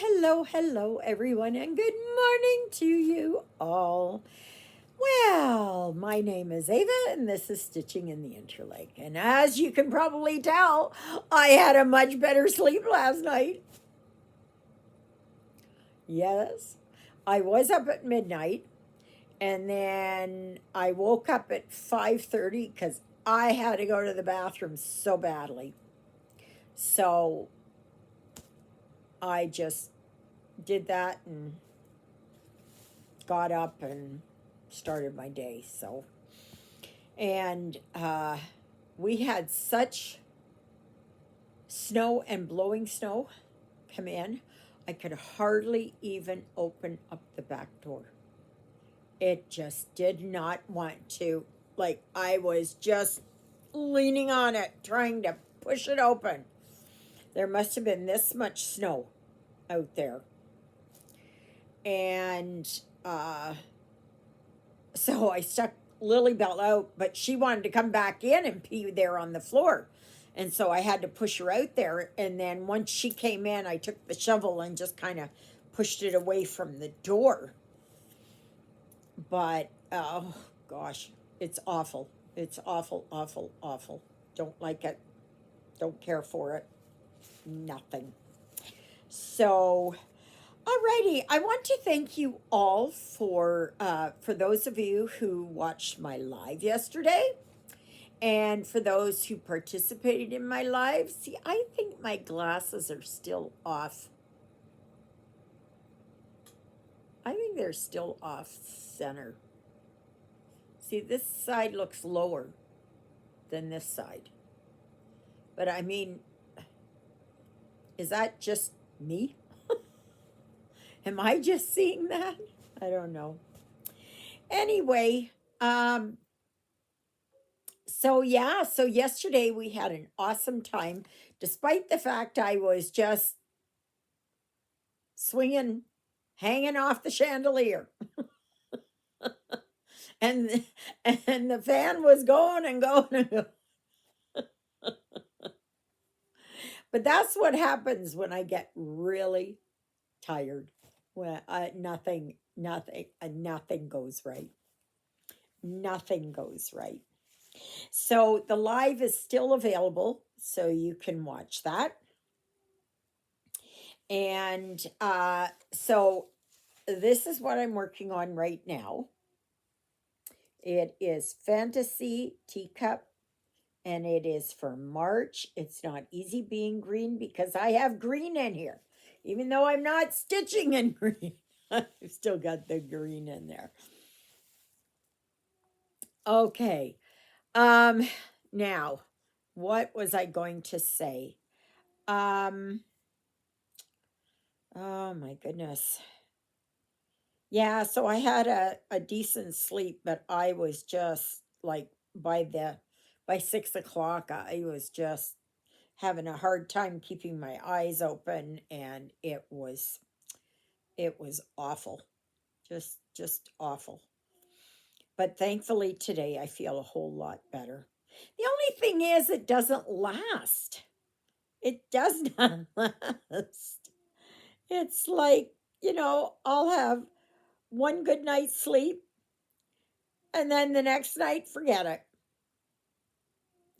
hello, everyone, and good morning to you all. Well, my name is Ava, and this is Stitching in the Interlake. And as you can probably tell, I had a much better sleep last night. Yes, I was up at midnight, and then I woke up at 5:30 because I had to go to the bathroom so badly. So I just did that and got up and started my day. And we had such snow and blowing snow come in, I could hardly even open up the back door. It just did not want to. Like, I was just leaning on it, trying to push it open. There must have been this much snow out there. And so I stuck Lily Bell out, but she wanted to come back in and pee there on the floor. And so I had to push her out there. And then once she came in, I took the shovel and just kind of pushed it away from the door. But, oh gosh, it's awful. It's awful, awful, awful. Don't like it. Don't care for it. Nothing. So, alrighty, I want to thank you all for those of you who watched my live yesterday, and for those who participated in my live. See, I think my glasses are still off. I think they're still off center. See, this side looks lower than this side, but I mean, is that just me? Am I just seeing that? I don't know. Anyway, so yesterday we had an awesome time, despite the fact I was just swinging, hanging off the chandelier, and and the fan was going and going and going. But that's what happens when I get really tired. When nothing goes right. Nothing goes right. So the live is still available, so you can watch that. And so this is what I'm working on right now. It is Fantasy Teacup, and it is for March. It's not easy being green because I have green in here. Even though I'm not stitching in green, I've still got the green in there. Okay. Now, what was I going to say? Um, oh my goodness. Yeah, so I had a decent sleep, but I was just like by 6 o'clock, I was just having a hard time keeping my eyes open, and it was awful. Just awful. But thankfully today I feel a whole lot better. The only thing is it doesn't last. It does not last. It's like, I'll have one good night's sleep, and then the next night, forget it.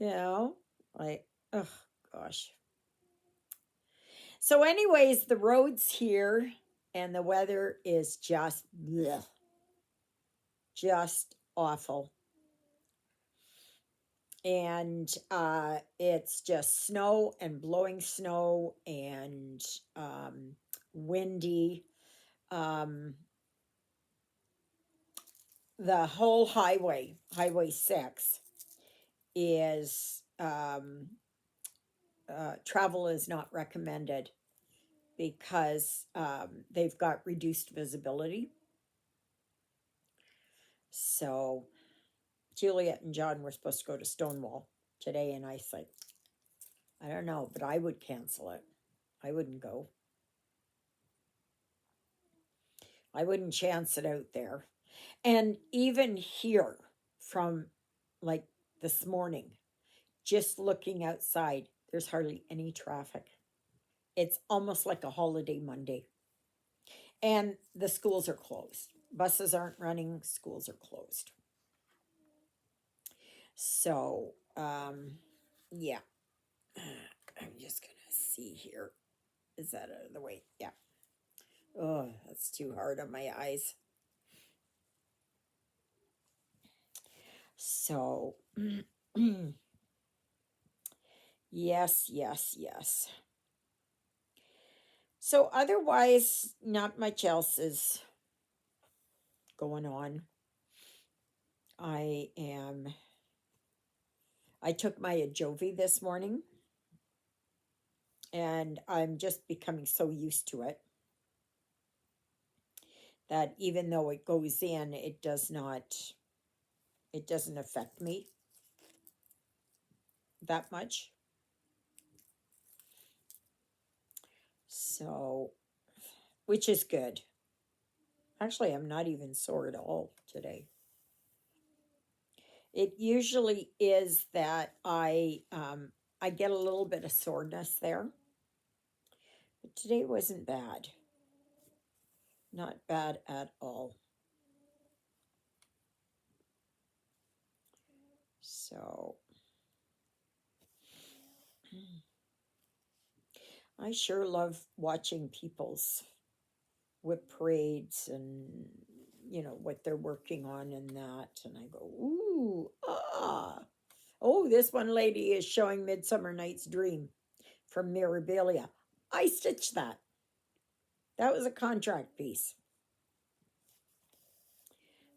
You know, like, oh gosh. So, anyways, the roads here and the weather is just bleh, just awful. And it's just snow and blowing snow and windy. Um, the whole Highway 6, is travel is not recommended because they've got reduced visibility. So Juliet and John were supposed to go to Stonewall today, and I said, I don't know, but I would cancel it. I wouldn't go. I wouldn't chance it out there. And even here, from like this morning, just looking outside, there's hardly any traffic. it's almost like a holiday Monday. And the schools are closed. Buses aren't running, schools are closed. So, yeah. I'm just going to see here. Is that out of the way? Yeah. Oh, that's too hard on my eyes. So, yes, yes, yes. So, otherwise, not much else is going on. I am, I took my Ajovi this morning and I'm just becoming so used to it that even though it goes in, it doesn't affect me that much. So, which is good. Actually, I'm not even sore at all today. It usually is that I get a little bit of soreness there, but today wasn't bad. Not bad at all. So I sure love watching people's whip parades and what they're working on and that, and I go, ooh, ah. Oh, this one lady is showing Midsummer Night's Dream from Mirabilia. I stitched that. That was a contract piece.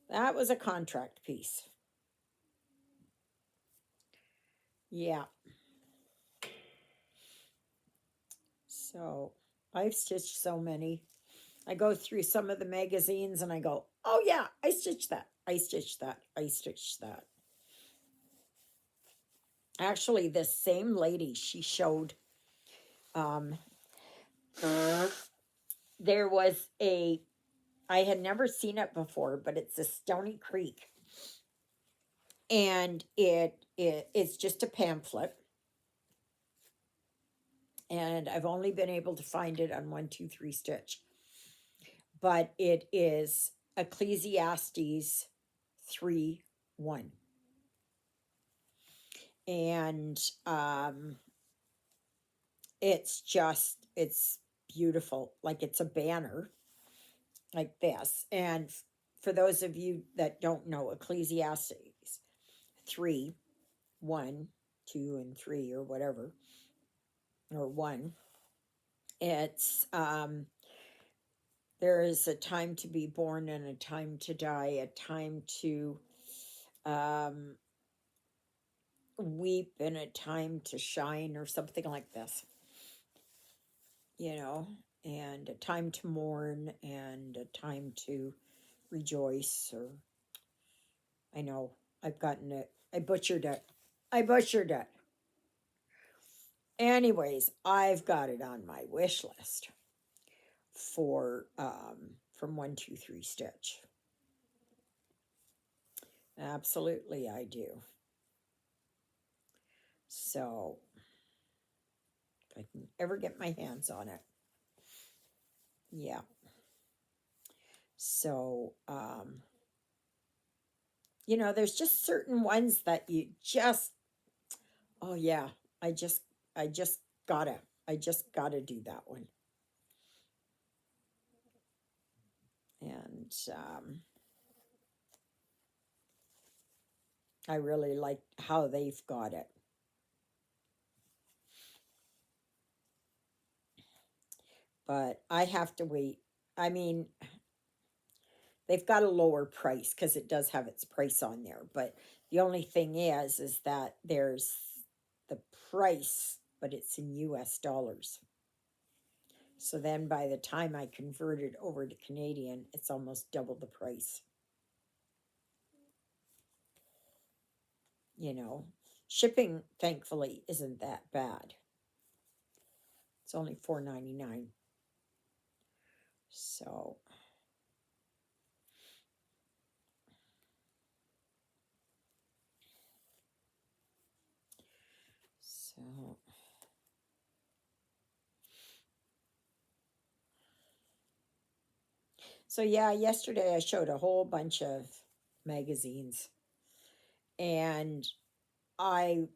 That was a contract piece. Yeah. So I've stitched so many. I go through some of the magazines and I go, oh yeah, I stitched that. I stitched that. I stitched that. Actually, this same lady, she showed, um, there was I had never seen it before, but it's a Stony Creek. And it's just a pamphlet. And I've only been able to find it on 123 Stitch. But it is Ecclesiastes 3:1. And it's beautiful. Like it's a banner like this. And for those of you that don't know, Ecclesiastes 3:1, 2, and 3, or whatever, or 1, it's there is a time to be born and a time to die, a time to um, weep and a time to shine, or something like this, and a time to mourn and a time to rejoice. Or I know I've gotten it. I butchered it. I butchered it. Anyways, I've got it on my wish list for from 123 Stitch. Absolutely, I do. So, if I can ever get my hands on it. Yeah. So, there's just certain ones that you just, oh yeah, I just, I just gotta, I just gotta do that one. And I really like how they've got it. But I have to wait. I mean, they've got a lower price because it does have its price on there. But the only thing is that there's the price, but it's in US dollars. So then by the time I convert it over to Canadian, it's almost double the price. Shipping, thankfully, isn't that bad. It's only $4.99. So, So yeah, yesterday I showed a whole bunch of magazines, and I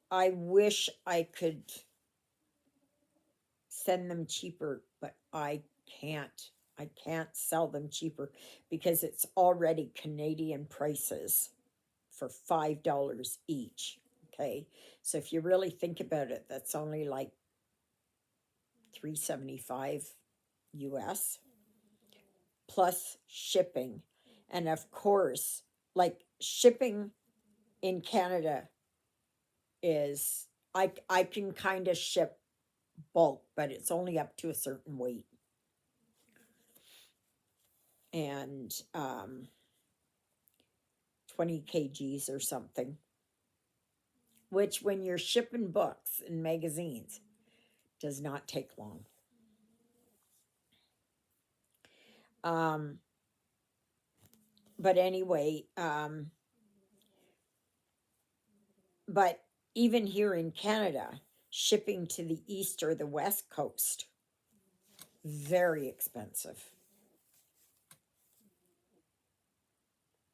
I wish I could send them cheaper, but I can't. I can't sell them cheaper because it's already Canadian prices for $5 each. Okay. So if you really think about it, that's only like 375 US plus shipping. And of course, like shipping in Canada is I can kind of ship bulk, but it's only up to a certain weight. And 20 kgs or something, which when you're shipping books and magazines does not take long. Um, but anyway, but even here in Canada, shipping to the east or the west coast, very expensive.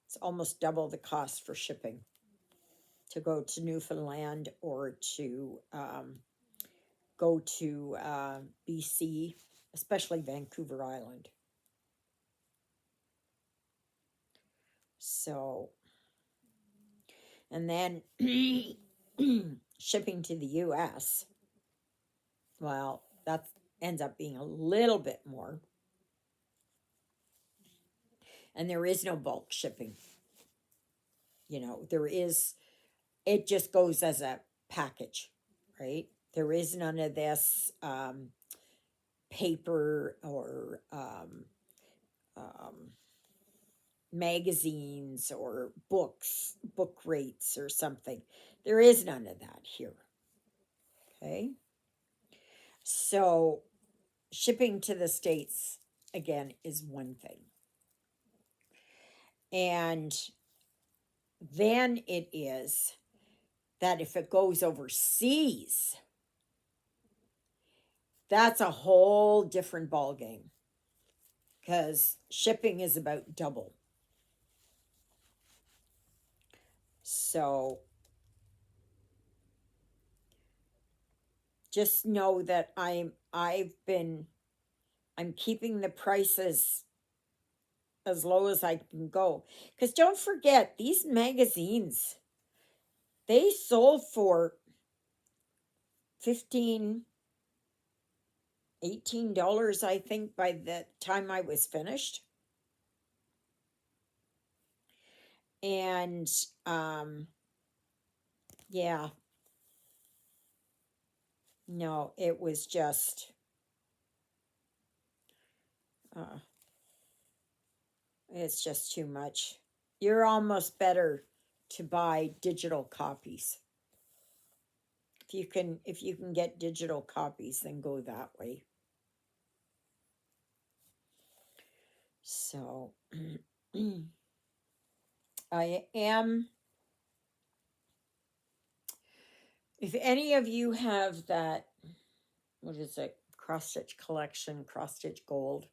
It's almost double the cost for shipping to go to Newfoundland or to go to BC, especially Vancouver Island. So, and then shipping to the US, well, that ends up being a little bit more. And there is no bulk shipping. There is, it just goes as a package, right? There is none of this paper or um, magazines or book rates or something. There is none of that here. Okay. So shipping to the States, again, is one thing. And then it is that if it goes overseas, that's a whole different ball game because shipping is about double. So just know that I'm keeping the prices as low as I can go. Because don't forget, these magazines, they sold for 15 $18, I think, by the time I was finished. And yeah, no, it was just uh, it's just too much. You're almost better to buy digital copies. If you can get digital copies, then go that way. So I am, if any of you have that, what is it, cross stitch collection, cross stitch gold,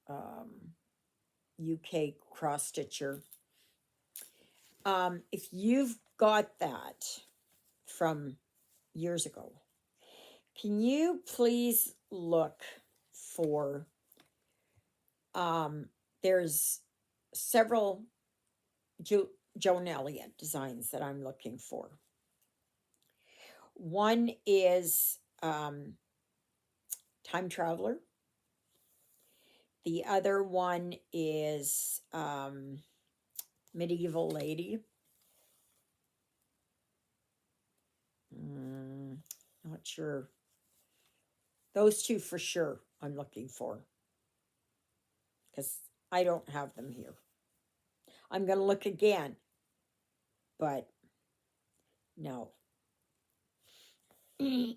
UK cross stitcher, if you've got that from years ago, can you please look for, there's several Joon Elliot designs that I'm looking for. One is Time Traveler. The other one is Medieval Lady. Not sure. Those two for sure I'm looking for because I don't have them here. I'm going to look again, but no. Because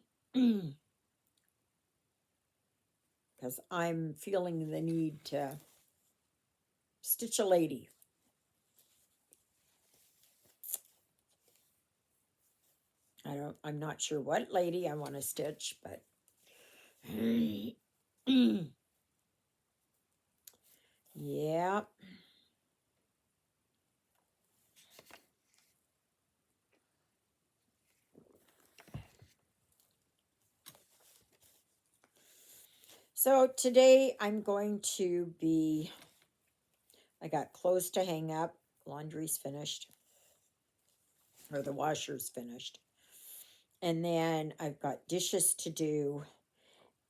I'm feeling the need to stitch a lady. I'm not sure what lady I want to stitch, but Yeah. So today I'm going to be, I got clothes to hang up, laundry's finished, or the washer's finished. And then I've got dishes to do,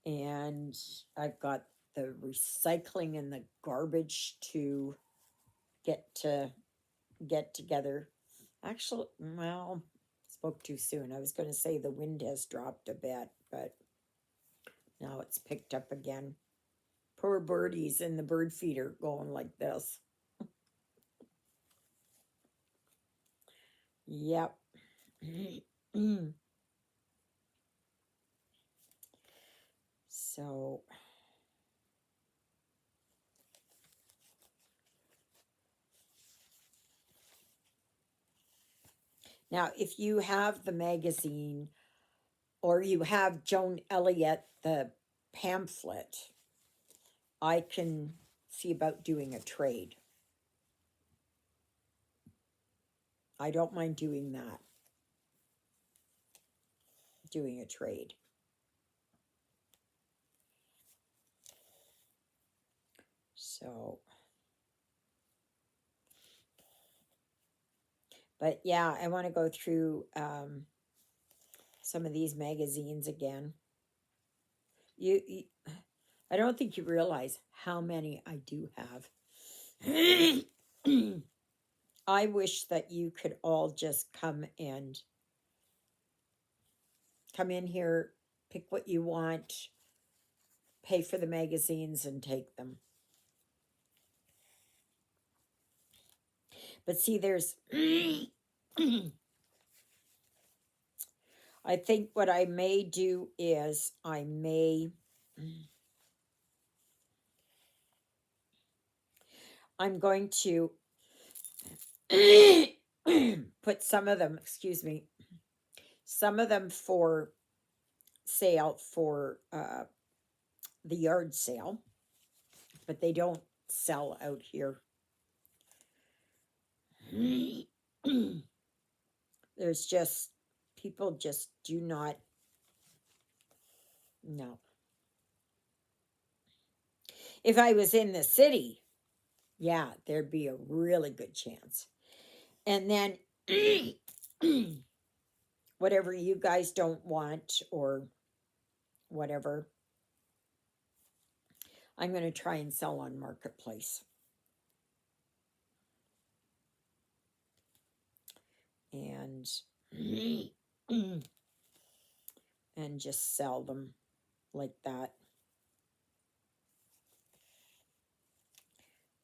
and I've got the recycling and the garbage to get to get together. Actually, well, spoke too soon. I was going to say the wind has dropped a bit, but now it's picked up again. Poor birdies in the bird feeder going like this. Yep. So now, if you have the magazine or you have Joan Elliot, the pamphlet, I can see about doing a trade. I don't mind doing that, doing a trade. So, but yeah, I want to go through some of these magazines again. You, I don't think you realize how many I do have. I wish that you could all just come in here, pick what you want, pay for the magazines, and take them. But see, there's, I think what I may do is I'm going to put some of them, excuse me, some of them for sale for the yard sale, but they don't sell out here. There's just, people just do not, no. If I was in the city, yeah, there'd be a really good chance. And then whatever you guys don't want or whatever, I'm going to try and sell on Marketplace. And and just sell them like that.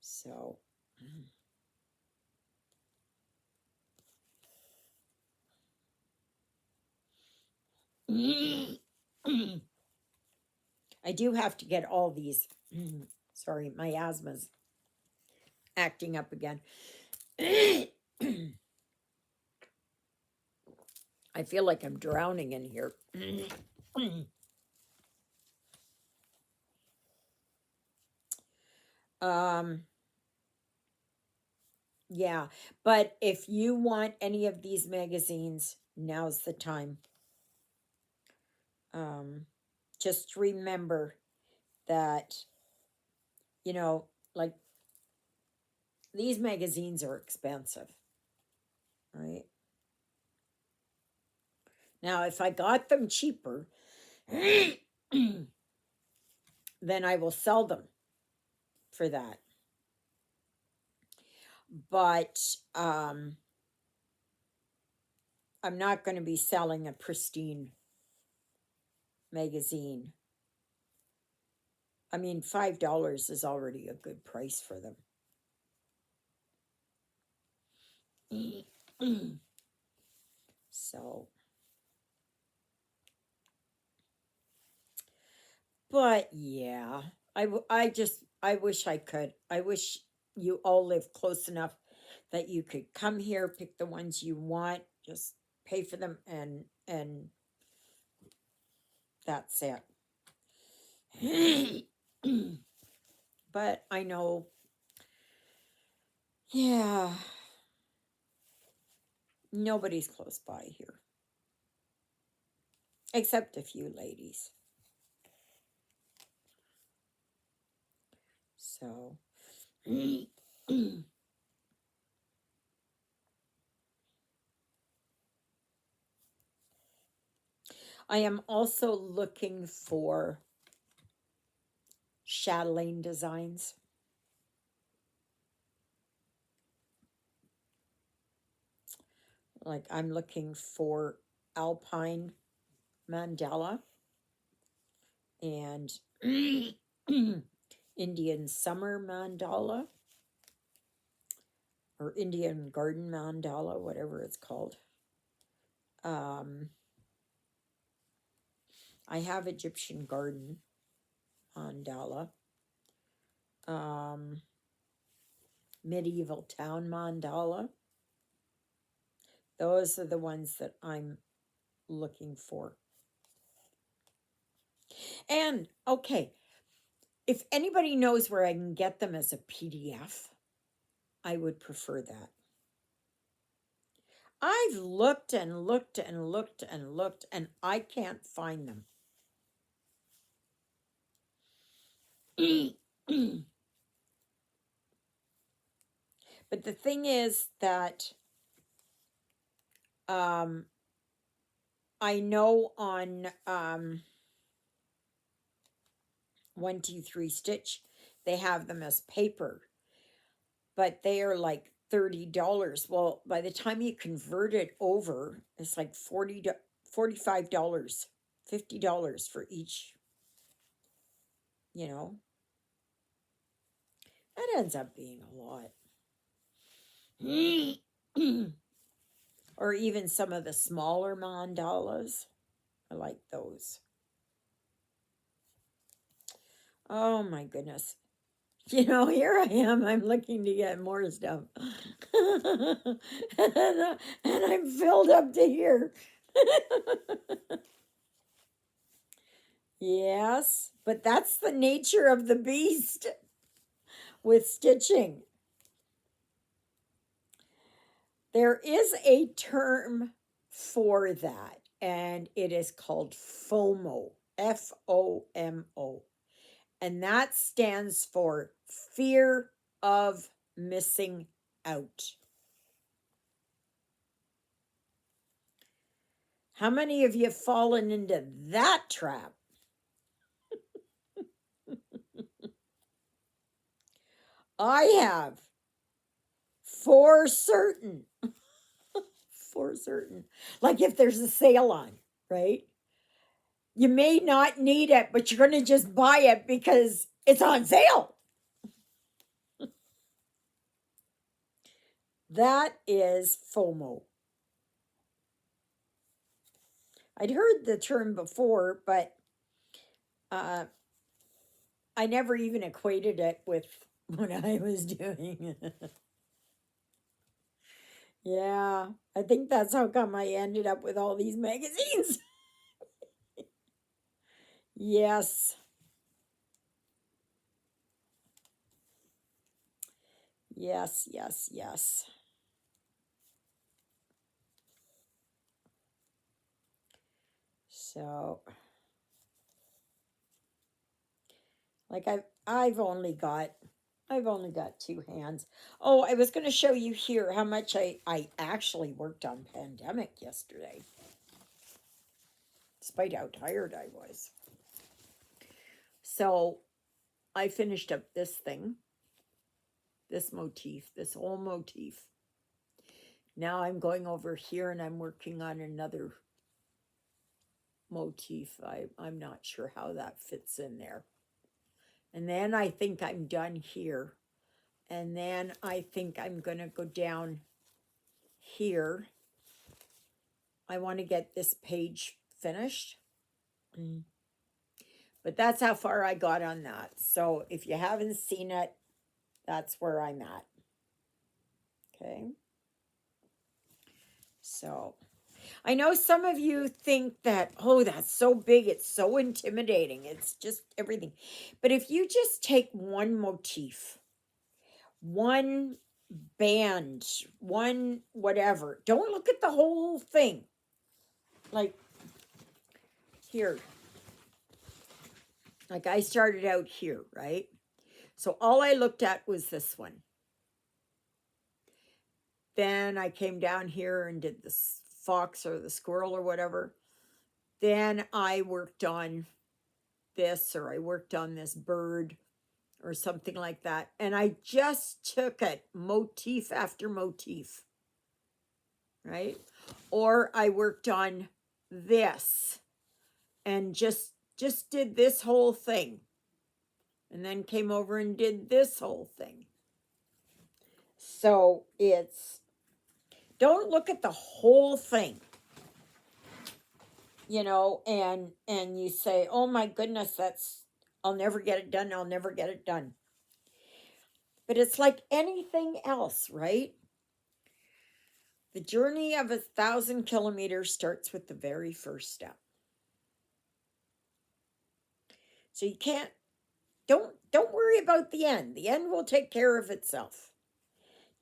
So I do have to get all these. Sorry, my asthma's acting up again. I feel like I'm drowning in here. um yeah, but if you want any of these magazines, now's the time. um just remember that, you know, like, these magazines are expensive, right? Now, if I got them cheaper, then I will sell them for that. But I'm not going to be selling a pristine magazine. I mean, $5 is already a good price for them. So, but yeah, I wish I could. I wish you all lived close enough that you could come here, pick the ones you want, just pay for them, and that's it. But I know Yeah. Nobody's close by here. Except a few ladies. So. I am also looking for Shadan Designs. Like I'm looking for Alpine Mandala and Indian Summer Mandala or Indian Garden Mandala, whatever it's called. Um, I have Egyptian Garden Mandala. Medieval Town Mandala. Those are the ones that I'm looking for. And okay, if anybody knows where I can get them as a PDF, I would prefer that. I've looked and looked and looked and looked, and I can't find them. But the thing is that I know on 123 Stitch, they have them as paper, but they are like $30. Well, by the time you convert it over, it's like $45, $50 for each, you know. That ends up being a lot. Or even some of the smaller mandalas. I like those. Oh my goodness. You know, here I am. I'm looking to get more stuff. and I'm filled up to here. Yes, but that's the nature of the beast with stitching. There is a term for that, and it is called FOMO. FOMO. And that stands for fear of missing out. How many of you have fallen into that trap? I have. For certain. For certain. Like if there's a sale on, right? You may not need it, but you're going to just buy it because it's on sale. That is FOMO. I'd heard the term before, but I never even equated it with what I was doing. Yeah, I think that's how come I ended up with all these magazines. Yes. Yes, yes, yes. So, like I've only got two hands. Oh, I was going to show you here how much I actually worked on Pandemic yesterday, despite how tired I was. So, I finished up this thing, this motif, this whole motif. Now I'm going over here and I'm working on another motif. I'm not sure how that fits in there. And then I think I'm done here. And then I think I'm going to go down here. I want to get this page finished. But that's how far I got on that. So if you haven't seen it, that's where I'm at. Okay. So I know some of you think that, oh, that's so big. It's so intimidating. It's just everything. But if you just take one motif, one band, one whatever. Don't look at the whole thing. Like here, like I started out here, right? So all I looked at was this one. Then I came down here and did the fox or the squirrel or whatever. Then I worked on this, or I worked on this bird or something like that. And I just took it motif after motif, right? Or I worked on this and just did this whole thing. And then came over and did this whole thing. So it's, don't look at the whole thing, you know, and you say, oh my goodness, that's, I'll never get it done. I'll never get it done. But it's like anything else, right? The journey of 1,000 kilometers starts with the very first step. So you can't, don't worry about the end. The end will take care of itself.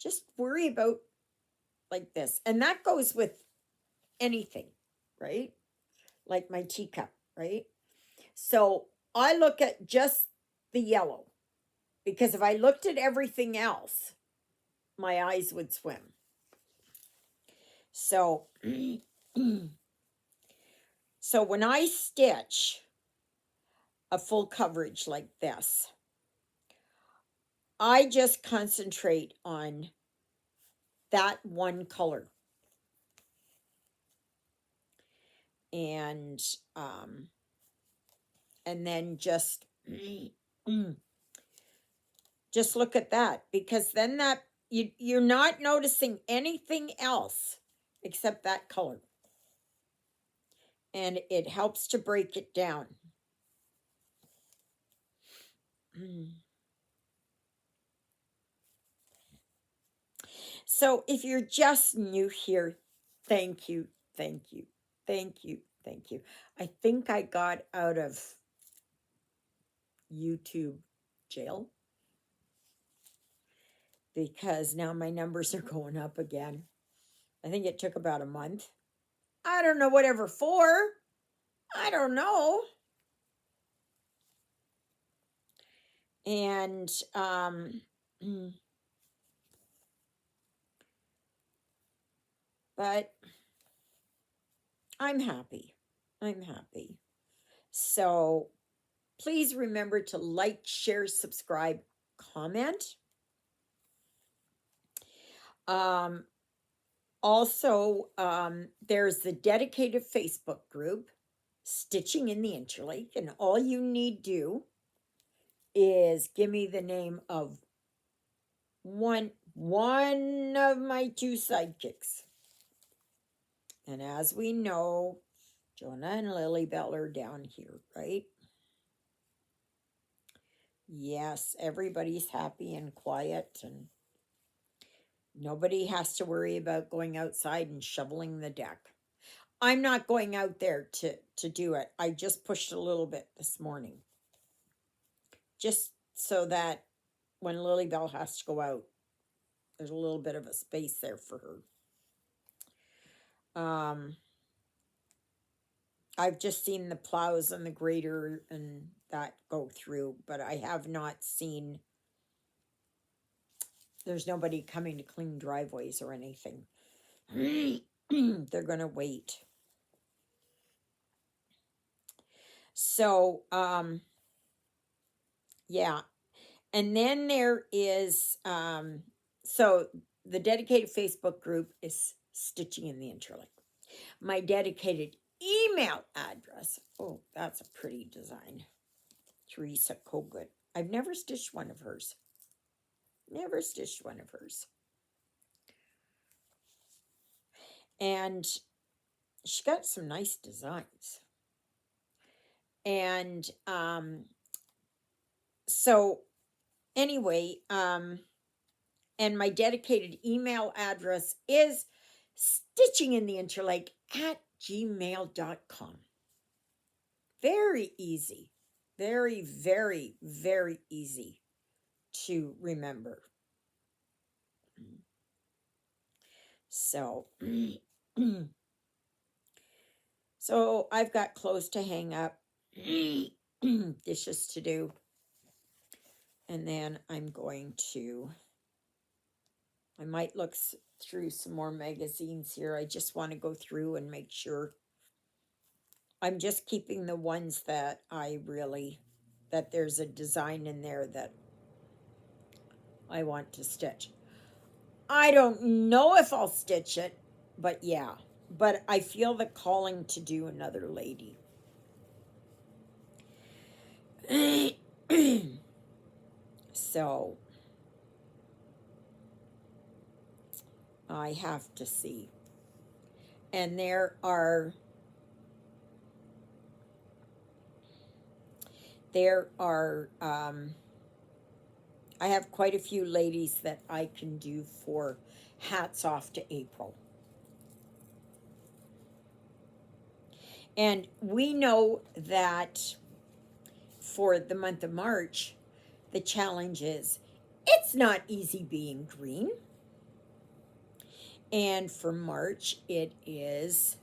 Just worry about like this. And that goes with anything, right? Like my teacup, right? So I look at just the yellow, because if I looked at everything else, my eyes would swim. So, so when I stitch a full coverage like this, I just concentrate on that one color. And then just look at that, because then that you're not noticing anything else except that color, and it helps to break it down. So if you're just new here, thank you, thank you, thank you, thank you. I think I got out of YouTube jail, because now my numbers are going up again. I think it took about a month. I don't know whatever for. I don't know. And but I'm happy. I'm happy. So please remember to like, share, subscribe, comment. Also, there's the dedicated Facebook group, Stitching in the Interlake, and all you need do is give me the name of one of my two sidekicks. And as we know, Jonah and Lily Bell are down here, right? Yes, everybody's happy and quiet, and nobody has to worry about going outside and shoveling the deck. I'm not going out there to do it. I just pushed a little bit this morning, just so that when Lily Bell has to go out, there's a little bit of a space there for her. I've just seen the plows and the grader and that go through, but I have not seen, there's nobody coming to clean driveways or anything. They're going to wait. So, yeah. And then there is, so the dedicated Facebook group is Stitching in the Interlake. My dedicated email address, oh, that's a pretty design. Teresa Kogut. I've never stitched one of hers. Never stitched one of hers. And she got some nice designs. And so anyway, and my dedicated email address is stitchingintheinterlake@gmail.com. Very easy. Very, very, very easy to remember. So, so I've got clothes to hang up, dishes to do, and then I'm going to, I might look through some more magazines here. I just want to go through and make sure I'm just keeping the ones that I really, that there's a design in there that I want to stitch. I don't know if I'll stitch it, but yeah. But I feel the calling to do another lady. So I have to see. And there are I have quite a few ladies that I can do for hats off to April. And we know that for the month of March, the challenge is it's not easy being green. And for March, it is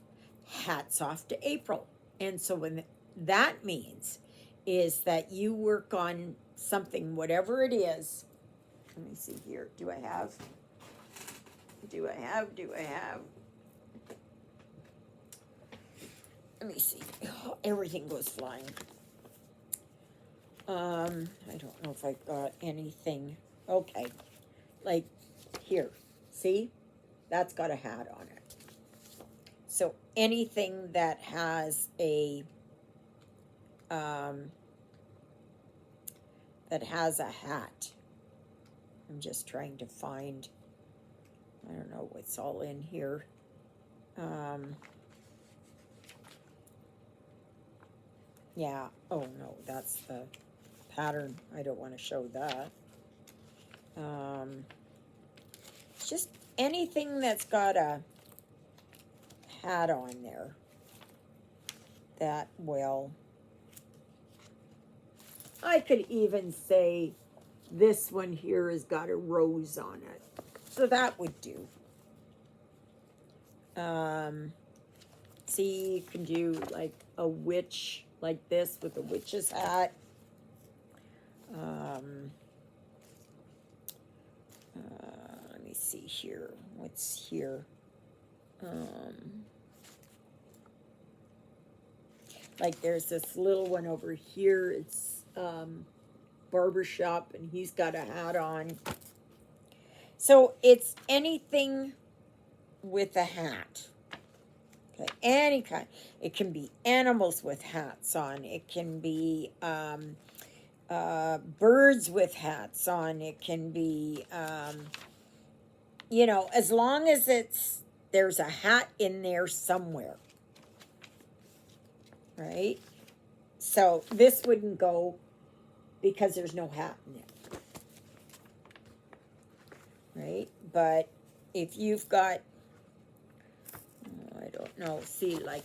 hats off to April. And so when that means is that you work on something, whatever it is. Let me see here. Do I have? Let me see. Oh, everything goes flying. I don't know if I've got anything. Okay. Like here. See? That's got a hat on it. So anything that has a hat. I'm just trying to find, I don't know what's all in here. Yeah. Oh no, that's the pattern. I don't want to show that. Just anything that's got a hat on there that will, I could even say this one here has got a rose on it. So that would do. See, you can do like a witch like this with a witch's hat. Let me see here. What's here? Like there's this little one over here. It's barbershop, and he's got a hat on. So it's anything with a hat. Okay, any kind. It can be animals with hats on. It can be birds with hats on. It can be, as long as there's a hat in there somewhere. Right? So this wouldn't go because there's no hat in it. Right? But if you've got, I don't know, see, like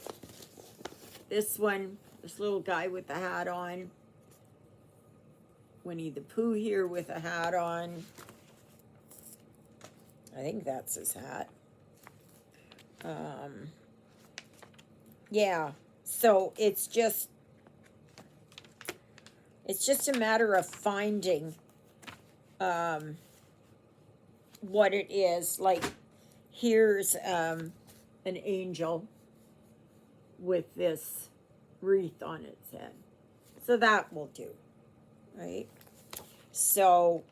this one, this little guy with the hat on, Winnie the Pooh here with a hat on. I think that's his hat. Yeah, so it's just a matter of finding what it is. Like here's an angel with this wreath on its head. So that will do, right? So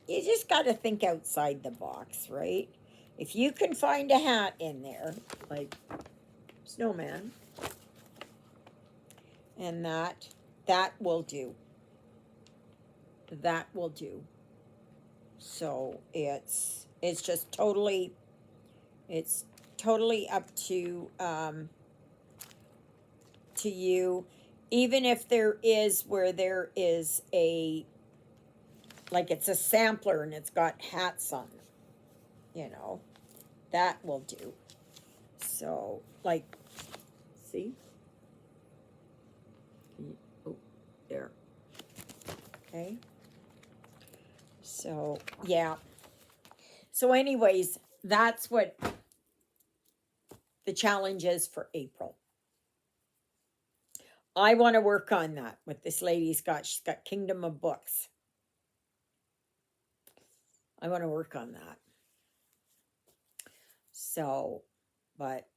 you just got to think outside the box, right? If you can find a hat in there, like snowman, and that will do. That will do. So it's just totally, it's totally up to you. Even if there is where there is a, like it's a sampler and it's got hats on them, that will do. So like, see? Oh, there. Okay. So, yeah. So anyways, that's what the challenge is for April. I want to work on that. What this lady's got, she's got Kingdom of Books. I want to work on that. So, but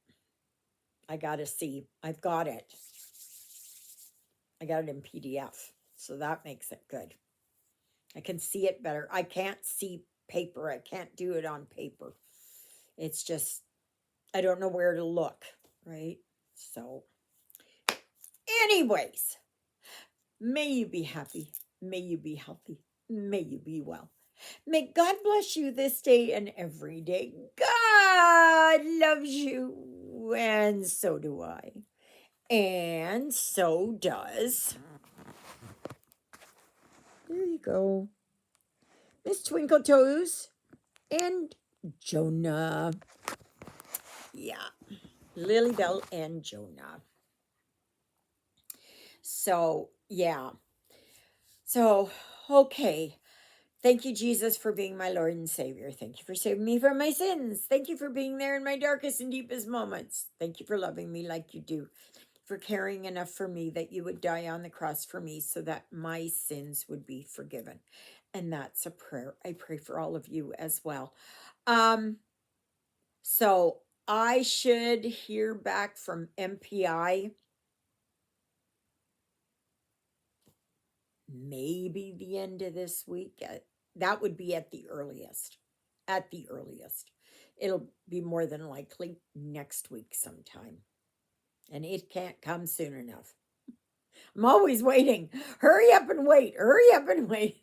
I got to see. I've got it. I got it in PDF. So that makes it good. I can see it better. I can't see paper. I can't do it on paper. It's just, I don't know where to look, right? So, anyways, may you be happy. May you be healthy. May you be well. May God bless you this day and every day. God loves you, and so do I. And so does, there you go, Miss Twinkle Toes and Jonah. Yeah, Lilybell and Jonah. So, yeah. So, okay. Thank you, Jesus, for being my Lord and Savior. Thank you for saving me from my sins. Thank you for being there in my darkest and deepest moments. Thank you for loving me like you do. For caring enough for me that you would die on the cross for me so that my sins would be forgiven. And that's a prayer I pray for all of you as well. So I should hear back from MPI maybe the end of this week. That would be at the earliest. At the earliest. It'll be more than likely next week sometime. And it can't come soon enough. I'm always waiting. Hurry up and wait. Hurry up and wait.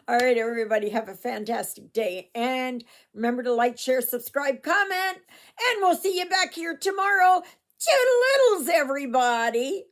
All right, everybody, have a fantastic day. And remember to like, share, subscribe, comment. And we'll see you back here tomorrow. Toodle-littles, everybody.